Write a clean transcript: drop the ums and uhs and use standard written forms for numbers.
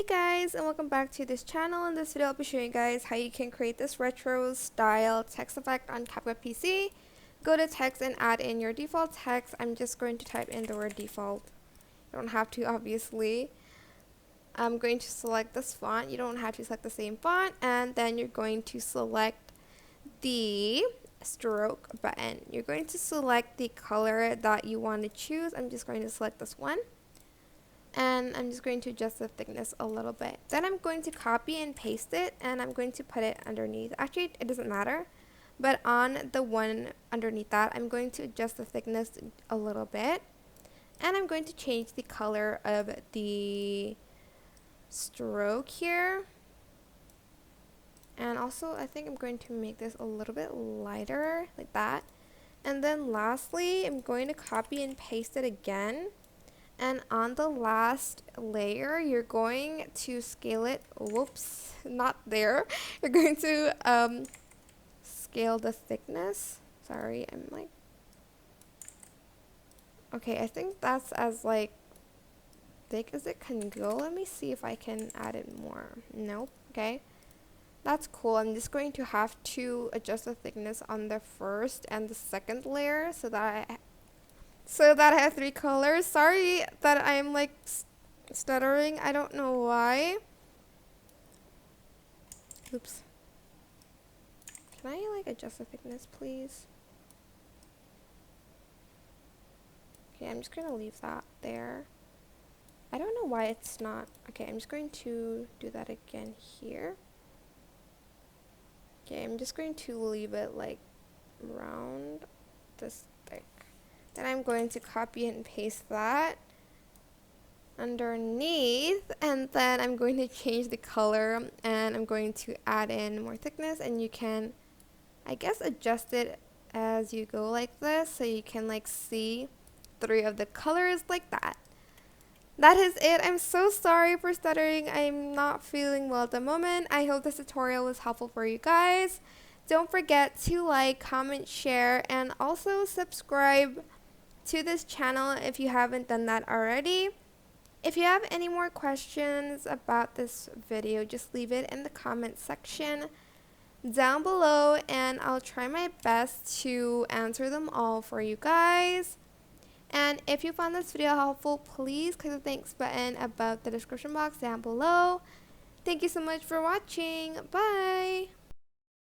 Hey guys, and welcome back to this channel. In this video I'll be showing you guys how you can create this retro style text effect on CapCut PC. Go to text and add in your default text. I'm just going to type in the word default. You don't have to, obviously. I'm going to select this font. You don't have to select the same font, and then you're going to select the stroke button. You're going to select the color that you want to choose. I'm just going to select this one. And I'm just going to adjust the thickness a little bit. Then I'm going to copy and paste it, and I'm going to put it underneath. Actually, it doesn't matter, but on the one underneath that, I'm going to adjust the thickness a little bit, and I'm going to change the color of the stroke here. And also, I think I'm going to make this a little bit lighter, like that. And then lastly, I'm going to copy and paste it again. And on the last layer, you're going to scale it. Whoops, not there. You're going to scale the thickness. Sorry, I'm like. Okay, I think that's as like thick as it can go. Let me see if I can add it more. Nope. Okay, that's cool. I'm just going to have to adjust the thickness on the first and the second layer so that I have three colors. Sorry that I'm like stuttering. I don't know why. Oops. Can I like adjust the thickness, please? Okay, I'm just gonna leave that there. I don't know why it's not. Okay, I'm just going to do that again here. Okay, I'm just going to leave it like around this thick. Then I'm going to copy and paste that underneath, and then I'm going to change the color, and I'm going to add in more thickness, and you can, I guess, adjust it as you go like this, so you can like see three of the colors like that. That is it. I'm so sorry for stuttering. I'm not feeling well at the moment. I hope this tutorial was helpful for you guys. Don't forget to like, comment, share, and also subscribe to this channel if you haven't done that already. If you have any more questions about this video, just leave it in the comment section down below, and I'll try my best to answer them all for you guys. And if you found this video helpful, please click the thanks button above the description box down below. Thank you so much for watching. Bye!